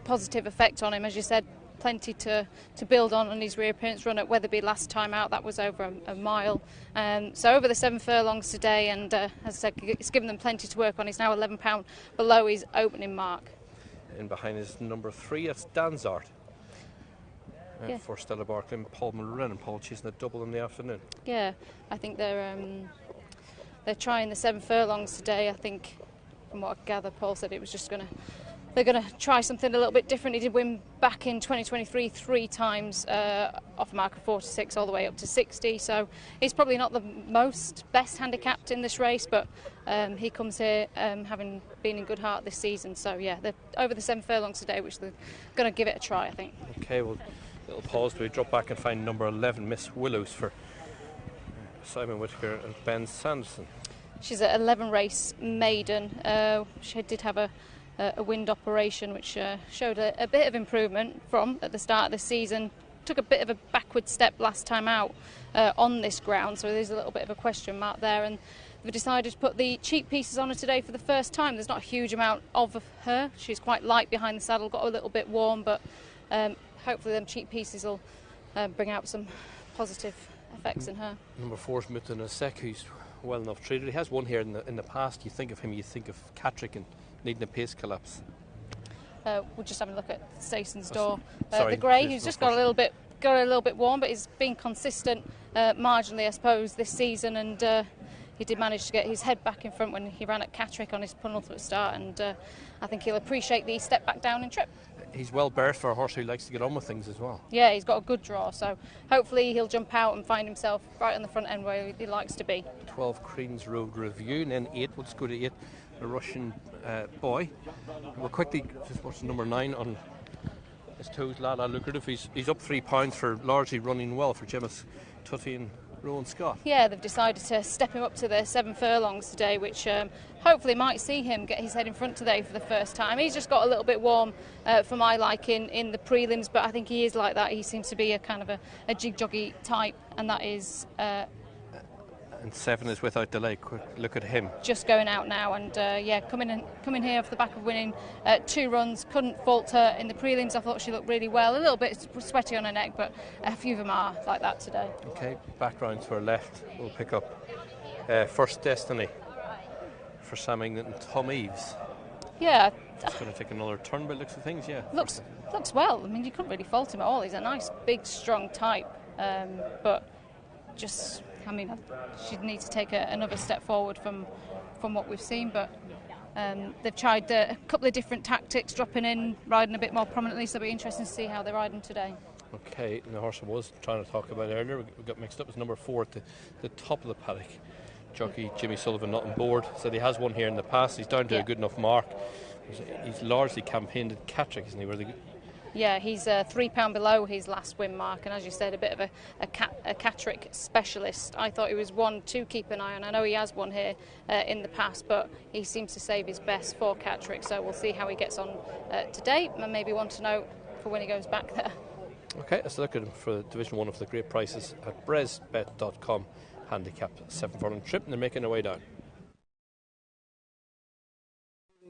positive effect on him. As you said, plenty to build on his reappearance run at Wetherby last time out. That was over a mile. So over the 7 furlongs today, and as I said, it's given them plenty to work on. He's now £11 below his opening mark. In behind is number 3, it's Danzart. For Stella Barkley and Paul Mulren, and Paul chasing a double in the afternoon. Yeah, I think they're trying the 7 furlongs today. I think, from what I gather, Paul said it was just they're going to try something a little bit different. He did win back in 2023 3 times off a mark of 46 all the way up to 60. So he's probably not the best handicapped in this race, but he comes here having been in good heart this season. So yeah, they're over the 7 furlongs today, which they're going to give it a try, I think. Okay, well. Little pause, but we drop back and find number 11, Miss Willows, for Simon Whittaker and Ben Sanderson. She's an 11 race maiden. She did have a wind operation, which showed a bit of improvement from at the start of the season. Took a bit of a backward step last time out on this ground, so there's a little bit of a question mark there. And we've decided to put the cheek pieces on her today for the first time. There's not a huge amount of her. She's quite light behind the saddle, got a little bit warm, but hopefully them cheek pieces will bring out some positive effects in her. Number 4 is Mutanaaseq, who's well enough treated. He has won here in the past. You think of him, you think of Catrick and needing a pace collapse. We're just having a look at Stayson's Door. The grey, who's just got a little bit warm, but he's been consistent marginally, I suppose, this season, and he did manage to get his head back in front when he ran at Catrick on his penultimate start, and I think he'll appreciate the step back down in trip. He's well berthed for a horse who likes to get on with things as well. Yeah, he's got a good draw, so hopefully he'll jump out and find himself right on the front end where he likes to be. 12 Crean's Road Review, and then 8, let's go to 8, the Russian boy. We'll quickly just watch number 9 on his toes, Lala Lucrative. He's up £3 for largely running well for Gemma Tutty and Rowan Scott. Yeah, they've decided to step him up to the 7 furlongs today, which hopefully might see him get his head in front today for the first time. He's just got a little bit warm for my liking in the prelims, but I think he is like that. He seems to be a kind of a jig-joggy type, and that is... and 7 is Without Delay. Quick look at him. Just going out now, and coming here off the back of winning 2 runs. Couldn't fault her in the prelims. I thought she looked really well. A little bit sweaty on her neck, but a few of them are like that today. Okay, back round to our left. We'll pick up First Destiny for Sam England and Tom Eves. Yeah. It's going to take another turn by looks of things, yeah. Looks well. I mean, you couldn't really fault him at all. He's a nice, big, strong type, but just... I mean, she'd need to take another step forward from what we've seen, but they've tried a couple of different tactics, dropping in, riding a bit more prominently, so it'll be interesting to see how they're riding today. Okay, and the horse I was trying to talk about earlier, we got mixed up, is number 4 at the top of the paddock. Jockey Jimmy Sullivan not on board, said he has won here in the past. He's down to a good enough mark. He's largely campaigned at Catrick, isn't he? Yeah, he's £3 below his last win mark, and as you said, a bit of a Catrick specialist. I thought he was one to keep an eye on. I know he has won here in the past, but he seems to save his best for Catrick, so we'll see how he gets on today, and maybe want to know for when he goes back there. Okay, let's look at him for Division 1 of the great prices at bresbet.com. Handicap 7 furlong trip, and they're making their way down.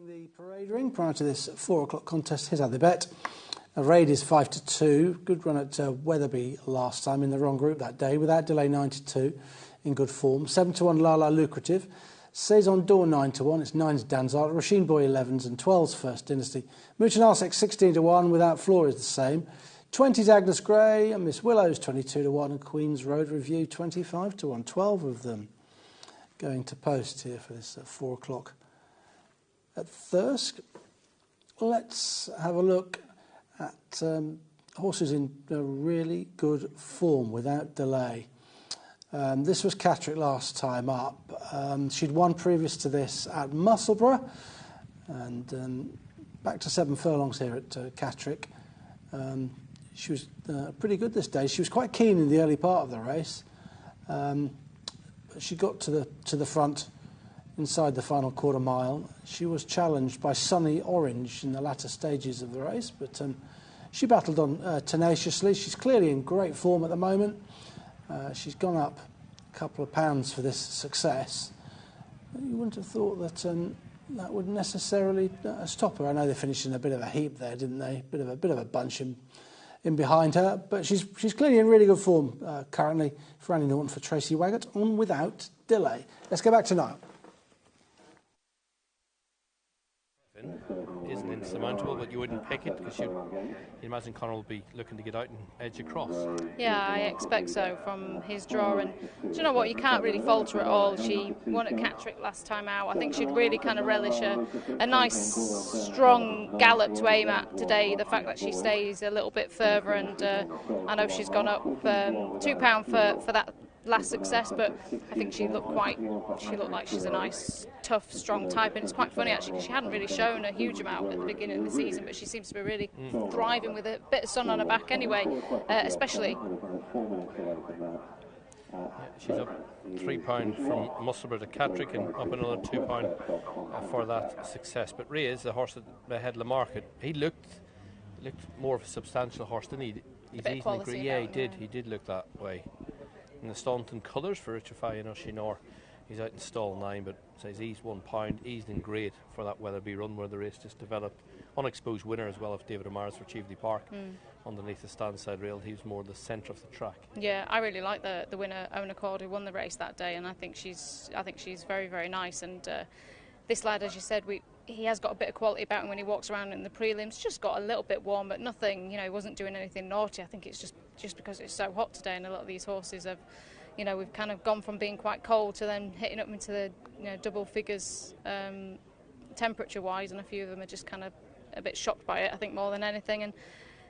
The parade ring prior to this 4 o'clock contest. Here's how they bet. A raid is 5-2. Good run at Wetherby last time in the wrong group that day. Without Delay 9-2 in good form. 7-1 Lala Lucrative. Saison Door 9-1. It's 9's Danzart. Rasheen Boy 11s and 12's First Dynasty. Mutanaaseq 16-1. Without Floor is the same. 20's Agnes Gray and Miss Willows 22-1 and Queen's Road Review 25-1. 12 of them going to post here for this 4 o'clock at Thirsk. Let's have a look at horses in a really good form Without Delay. This was Catrick last time up. She'd won previous to this at Musselburgh, and back to 7 furlongs here at Catrick. She was pretty good this day. She was quite keen in the early part of the race. She got to the front inside the final quarter mile. She was challenged by Sunny Orange in the latter stages of the race, but she battled on tenaciously. She's clearly in great form at the moment. She's gone up a couple of pounds for this success. You wouldn't have thought that that would necessarily stop her. I know they finished in a bit of a heap there, didn't they? Bit of a bunch in behind her, but she's clearly in really good form currently for Annie Norton, for Tracy Waggott, on without delay. Let's go back to Niall. Isn't insurmountable, but you wouldn't pick it because you imagine Conor will be looking to get out and edge across. Yeah, I expect so from his draw. And do you know what? You can't really fault her at all. She won at Catterick last time out. I think she'd really kind of relish a nice, strong gallop to aim at today. The fact that she stays a little bit further, and I know she's gone up £2 for that last success, but I think she looked like she's a nice, tough, strong type. And it's quite funny actually, because she hadn't really shown a huge amount at the beginning of the season, but she seems to be really thriving with a bit of sun on her back anyway, especially. Yeah, she's up £3 from Musselburgh to Catterick, and up another £2 for that success. But Rhea is the horse that had Lamarck. He looked more of a substantial horse, didn't he? He did look that way. In the Staunton colours for Richard Fay and Oshinor, he's out in stall 9, but says he's £1, eased in grade for that Weatherby run where the race just developed. Unexposed winner as well of David O'Mara's for Cheveley Park underneath the stand side rail. He was more the centre of the track. Yeah, I really like the winner, Owen Accord, who won the race that day, and I think she's very, very nice. And this lad, as you said, he has got a bit of quality about him when he walks around in the prelims. Just got a little bit warm, but nothing, he wasn't doing anything naughty. I think it's just because it's so hot today, and a lot of these horses have, we've kind of gone from being quite cold to then hitting up into the double figures temperature-wise, and a few of them are just kind of a bit shocked by it, I think, more than anything. And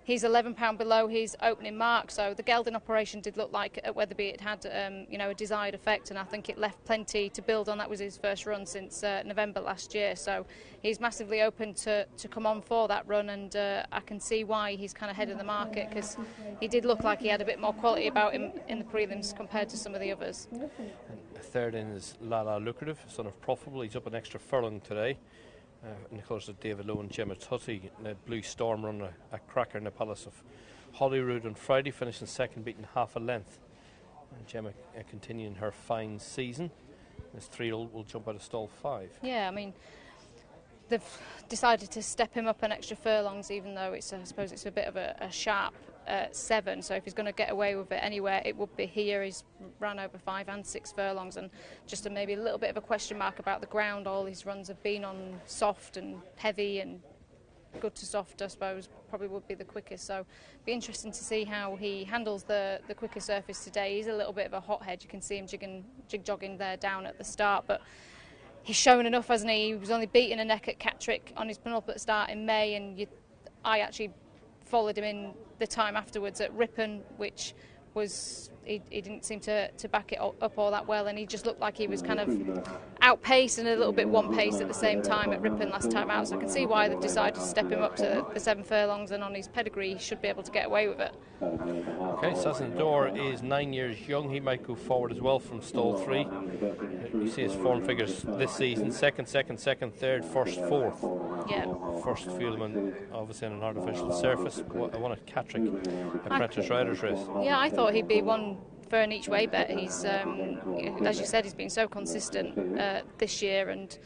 he's £11 below his opening mark, so the gelding operation did look like at Weatherby it had a desired effect, and I think it left plenty to build on. That was his first run since November last year, so he's massively open to come on for that run, and I can see why he's kind of ahead of the market, because he did look like he had a bit more quality about him in the prelims compared to some of the others. And third in is Lala Lucrative, son of Profitable. He's up an extra furlong today. In the colours of David Lowe and Gemma Tutty. The Blue Storm run a cracker in the Palace of Holyrood on Friday, finishing second, beaten half a length. And Gemma continuing her fine season. This 3-year-old will jump out of stall 5. Yeah, I mean, they've decided to step him up an extra furlongs, even though I suppose it's a bit of a sharp 7, so if he's going to get away with it anywhere, it would be here. He's ran over 5 and 6 furlongs, and just maybe a little bit of a question mark about the ground. All his runs have been on soft and heavy, and good to soft, I suppose, probably would be the quickest. So be interesting to see how he handles the quicker surface today. He's a little bit of a hothead. You can see him jig-jogging there down at the start, but he's shown enough, hasn't he? He was only beating a neck at Catterick on his penultimate start in May, and I actually followed him in the time afterwards at Ripon, which was he didn't seem to back it up all that well, and he just looked like he was kind of outpaced and a little bit one pace at the same time at Ripon last time out. So I can see why they've decided to step him up to the 7 furlongs, and on his pedigree he should be able to get away with it. Okay, Sassendor is 9 years young. He might go forward as well from stall 3. You see his form figures this season: second, third, first, fourth. Yeah. First few of them obviously on an artificial surface. I won at Catterick, Apprentice Riders race. Yeah, I thought he'd be one for an each way bet. He's, as you said, he's been so consistent this year, and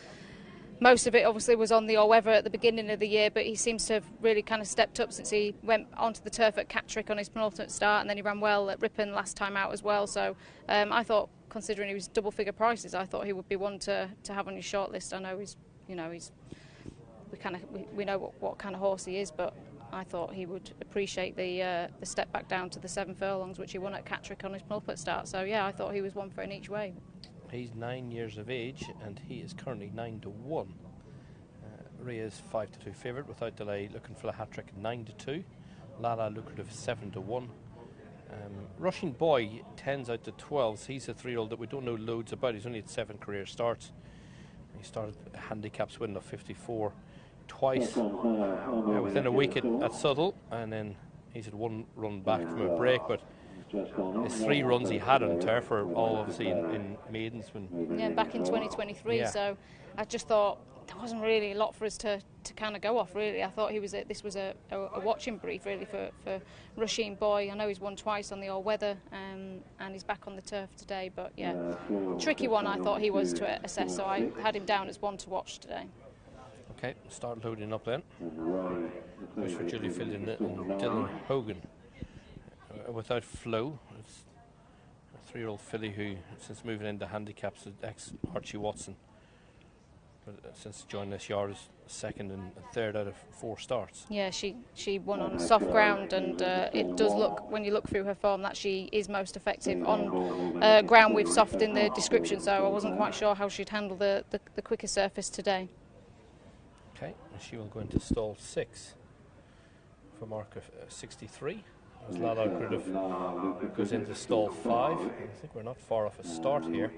most of it obviously was on the all-weather at the beginning of the year, but he seems to have really kind of stepped up since he went onto the turf at Catterick on his penultimate start, and then he ran well at Ripon last time out as well. So I thought, considering he was double-figure prices, I thought he would be one to have on your shortlist. I know we know what kind of horse he is, but I thought he would appreciate the step back down to the 7 furlongs, which he won at Catterick on his penultimate start. So yeah, I thought he was one for an each way. He's 9 years of age, and he is currently 9-1. Rhea's 5-2 favourite without delay, looking for the hat trick 9-2. Lala Lucrative 7-1. Rushing Boy 10s out to 12s. He's a 3-year-old that we don't know loads about. He's only had 7 career starts. He started a handicaps win of 54 twice within a week at Suddle, and then he's had one run back from a break, but his 3 runs he had on turf were all obviously in maidens. Yeah, back in 2023. Yeah. So I just thought there wasn't really a lot for us to kind of go off. Really, I thought this was a watching brief really for Rusheen Boy. I know he's won twice on the all-weather, and he's back on the turf today. But yeah, tricky one. I thought he was to assess, so I had him down as one to watch today. Okay, start loading up then. Goes for Julie Fielding and Dylan Hogan. Without Flo, it's a 3-year-old filly who, since moving into handicaps, ex-Archie Watson, but since joining this yard, is 2nd and 3rd out of 4 starts. Yeah, she won on soft ground, and it does look, when you look through her form, that she is most effective on ground with soft in the description, so I wasn't quite sure how she'd handle the quicker surface today. Okay, and she will go into stall 6 for mark of 63. As Lala Lukrative goes into stall 5. I think we're not far off a start here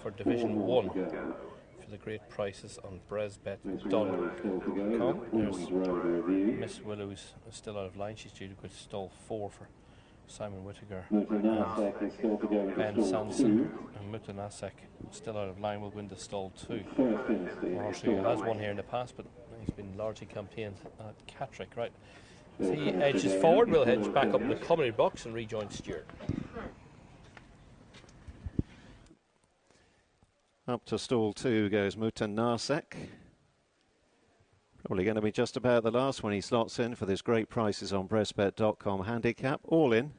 for Division 1 for the great prices on bresbet.com. There's Miss Willow's still out of line. She's due to go to stall 4 for Simon Whittaker and Ben Sanson. And Mutanaaseq, still out of line, will win to stall 2. Marshall has won here in the past, but he's been largely campaigned at Catterick. Right, as he edges forward, we'll hedge back up in the commentary box and rejoin Stuart. Up to stall 2 goes Mutanaaseq. Probably going to be just about the last one he slots in for this great prices on bresbet.com handicap. All in.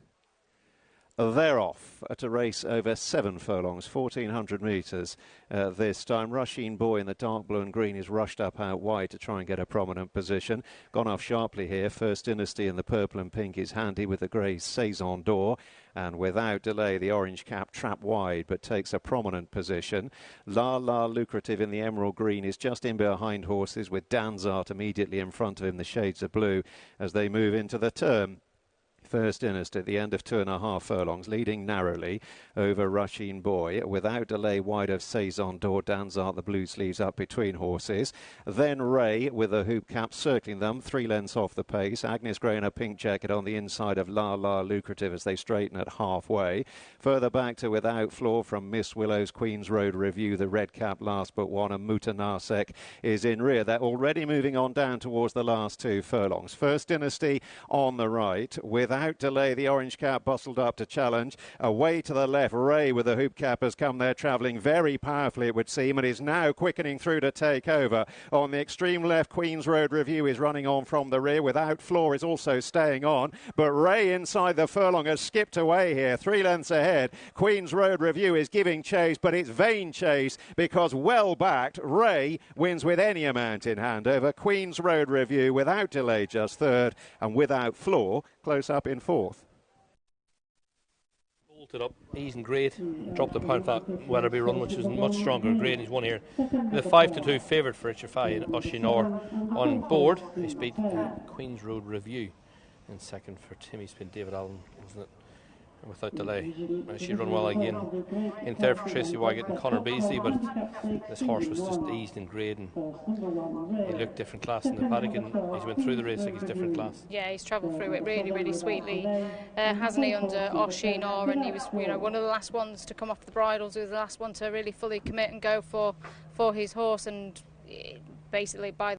They're off at a race over 7 furlongs, 1,400 metres this time. Rusheen Boy in the dark blue and green is rushed up out wide to try and get a prominent position. Gone off sharply here. First Dynasty in the purple and pink is handy with the grey Saison d'Or. And without delay, the orange cap trapped wide, but takes a prominent position. La Lucrative in the emerald green is just in behind horses, with Danzart immediately in front of him, the shades of blue, as they move into the turn. First Dynasty at the end of 2.5 furlongs, leading narrowly over Rusheen Boy. Without delay, wide of Saison d'Or, Danzart, the blue sleeves up between horses. Then Ray with a hoop cap circling them, 3 lengths off the pace. Agnes Gray in a pink jacket on the inside of La Lucrative as they straighten at halfway. Further back to Without Flaw from Miss Willow's Queen's Road Review, the red cap last but one, and Mutanaaseq is in rear. They're already moving on down towards the last 2 furlongs. First Dynasty on the right. Without delay, the orange cap bustled up to challenge. Away to the left, Ray with the hoop cap has come there, travelling very powerfully, it would seem, and is now quickening through to take over. On the extreme left, Queen's Road Review is running on from the rear. Without Flaw is also staying on, but Ray inside the furlong has skipped away here, 3 lengths ahead. Queen's Road Review is giving chase, but it's vain chase, because well backed, Ray wins with any amount in hand over Queen's Road Review. Without delay, just 3rd, and Without Flaw close up in 4th. Bolted up, easy and great. Dropped the pound for that Weatherby run, which was much stronger and great. And he's won here. The 5-2 favourite for Itchafai and Oshinor on board. He's beat Queen's Road Review in 2nd for Timmy Spin. David Allen, wasn't it? And without delay. She run well again in 3rd for Tracy Wygat and Conor Beasley, but this horse was just eased and grade, and he looked different class in the paddock, and he's went through the race like he's different class. Yeah, he's travelled through it really, really sweetly, hasn't he, under Oshinor, and he was, you know, one of the last ones to come off the bridles. He was the last one to really fully commit and go for his horse, and basically by